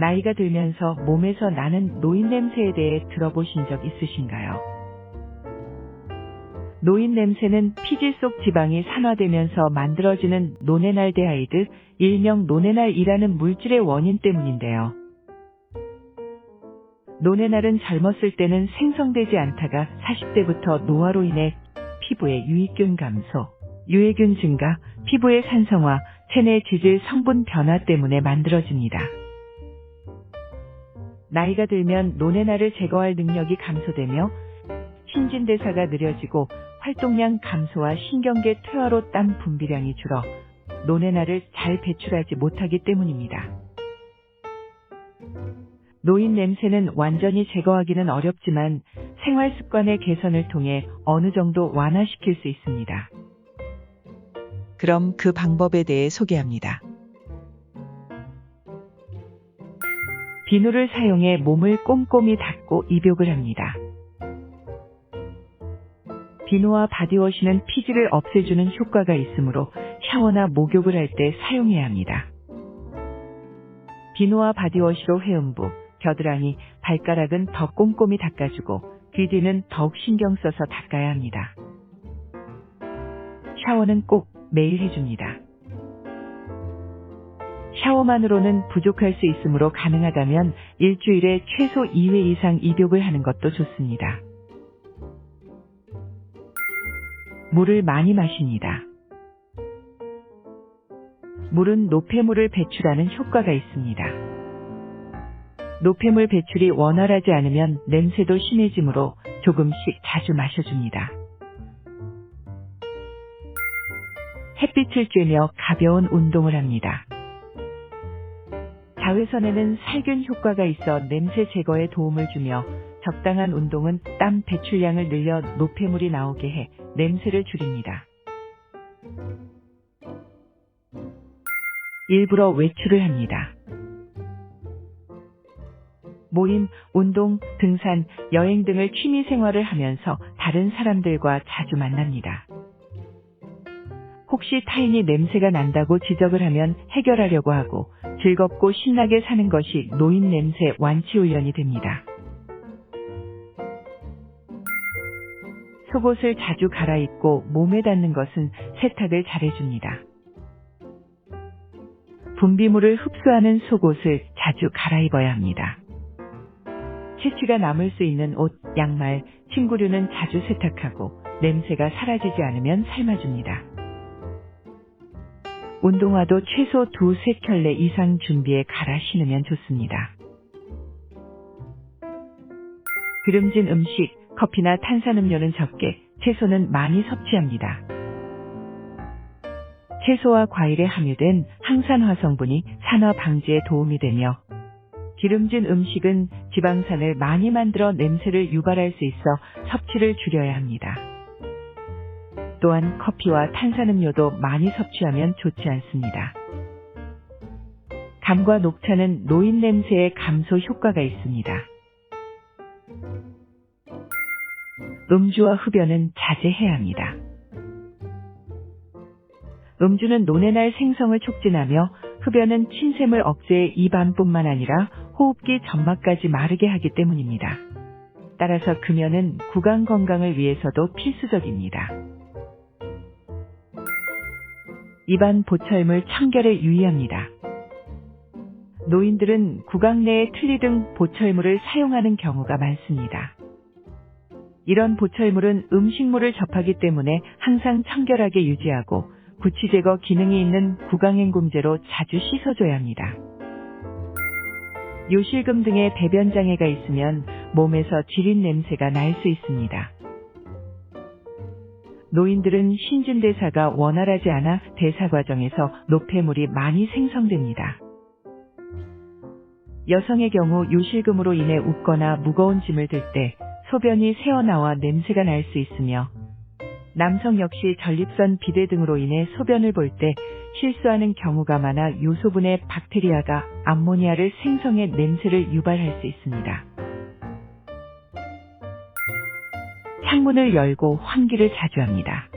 나이가 들면서 몸에서 나는 노인 냄새에 대해 들어보신 적 있으신가요? 노인 냄새는 피지 속 지방이 산화되면서 만들어지는 노네날데하이드, 일명 노네날이라는 물질의 원인 때문인데요. 노네날은 젊었을 때는 생성되지 않다가 40대부터 노화로 인해 피부의 유익균 감소, 유해균 증가, 피부의 산성화, 체내 지질 성분 변화 때문에 만들어집니다. 나이가 들면 노네날을 제거할 능력이 감소되며 신진대사가 느려지고 활동량 감소와 신경계 퇴화로 땀 분비량이 줄어 노네날을 잘 배출하지 못하기 때문입니다. 노인 냄새는 완전히 제거하기는 어렵지만 생활 습관의 개선을 통해 어느 정도 완화시킬 수 있습니다. 그럼 그 방법에 대해 소개합니다. 비누를 사용해 몸을 꼼꼼히 닦고 입욕을 합니다. 비누와 바디워시는 피지를 없애주는 효과가 있으므로 샤워나 목욕을 할 때 사용해야 합니다. 비누와 바디워시로 회음부, 겨드랑이, 발가락은 더 꼼꼼히 닦아주고 귀 뒤는 더욱 신경 써서 닦아야 합니다. 샤워는 꼭 매일 해줍니다. 샤워만으로는 부족할 수 있으므로 가능하다면 일주일에 최소 2회 이상 입욕을 하는 것도 좋습니다. 물을 많이 마십니다. 물은 노폐물을 배출하는 효과가 있습니다. 노폐물 배출이 원활하지 않으면 냄새도 심해지므로 조금씩 자주 마셔줍니다. 햇빛을 쬐며 가벼운 운동을 합니다. 자외선에는 살균 효과가 있어 냄새 제거에 도움을 주며 적당한 운동은 땀 배출량을 늘려 노폐물이 나오게 해 냄새를 줄입니다. 일부러 외출을 합니다. 모임, 운동, 등산, 여행 등을 취미 생활을 하면서 다른 사람들과 자주 만납니다. 혹시 타인이 냄새가 난다고 지적을 하면 해결하려고 하고 즐겁고 신나게 사는 것이 노인 냄새 완치 훈련이 됩니다. 속옷을 자주 갈아입고 몸에 닿는 것은 세탁을 잘해줍니다. 분비물을 흡수하는 속옷을 자주 갈아입어야 합니다. 채취가 남을 수 있는 옷, 양말, 침구류는 자주 세탁하고 냄새가 사라지지 않으면 삶아줍니다. 운동화도 최소 2-3켤레 이상 준비해 갈아 신으면 좋습니다. 기름진 음식, 커피나 탄산음료는 적게, 채소는 많이 섭취합니다. 채소와 과일에 함유된 항산화 성분이 산화 방지에 도움이 되며 기름진 음식은 지방산을 많이 만들어 냄새를 유발할 수 있어 섭취를 줄여야 합니다. 또한 커피와 탄산음료도 많이 섭취하면 좋지 않습니다. 감과 녹차는 노인 냄새의 감소 효과가 있습니다. 음주와 흡연은 자제해야 합니다. 음주는 노네날 생성을 촉진하며 흡연은 침샘을 억제해 입 안뿐만 아니라 호흡기 점막까지 마르게 하기 때문입니다. 따라서 금연은 구강 건강을 위해서도 필수적입니다. 입안 보철물 청결에 유의합니다. 노인들은 구강 내에 틀니 등 보철물을 사용하는 경우가 많습니다. 이런 보철물은 음식물을 접하기 때문에 항상 청결하게 유지하고 구취 제거 기능이 있는 구강행굼제로 자주 씻어줘야 합니다. 요실금 등의 배변 장애가 있으면 몸에서 지린 냄새가 날 수 있습니다. 노인들은 신진대사가 원활하지 않아 대사 과정에서 노폐물이 많이 생성됩니다. 여성의 경우 요실금으로 인해 웃거나 무거운 짐을 들 때 소변이 새어나와 냄새가 날 수 있으며 남성 역시 전립선 비대 등으로 인해 소변을 볼 때 실수하는 경우가 많아 요소분의 박테리아가 암모니아를 생성해 냄새를 유발할 수 있습니다. 창문을 열고 환기를 자주 합니다.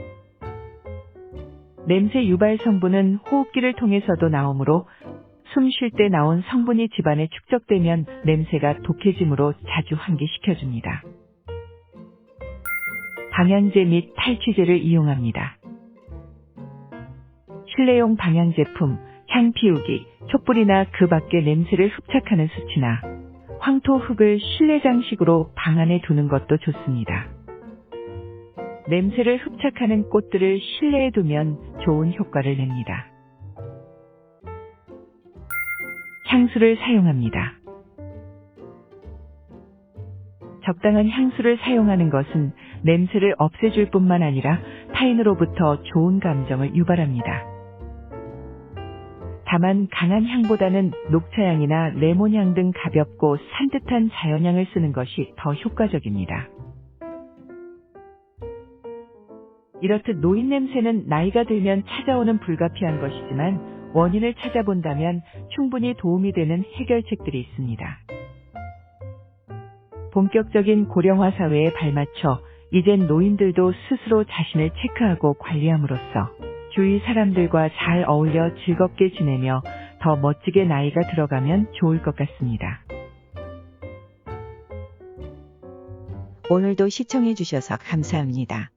냄새 유발 성분은 호흡기를 통해서도 나오므로 숨 쉴 때 나온 성분이 집안에 축적되면 냄새가 독해짐으로 자주 환기시켜줍니다. 방향제 및 탈취제를 이용합니다. 실내용 방향제품, 향피우기, 촛불이나 그 밖의 냄새를 흡착하는 수치나 황토 흙을 실내 장식으로 방 안에 두는 것도 좋습니다. 냄새를 흡착하는 꽃들을 실내에 두면 좋은 효과를 냅니다. 향수를 사용합니다. 적당한 향수를 사용하는 것은 냄새를 없애줄 뿐만 아니라 타인으로부터 좋은 감정을 유발합니다. 다만 강한 향보다는 녹차향이나 레몬향 등 가볍고 산뜻한 자연향을 쓰는 것이 더 효과적입니다. 이렇듯 노인 냄새는 나이가 들면 찾아오는 불가피한 것이지만 원인을 찾아본다면 충분히 도움이 되는 해결책들이 있습니다. 본격적인 고령화 사회에 발맞춰 이젠 노인들도 스스로 자신을 체크하고 관리함으로써 주위 사람들과 잘 어울려 즐겁게 지내며 더 멋지게 나이가 들어가면 좋을 것 같습니다. 오늘도 시청해 주셔서 감사합니다.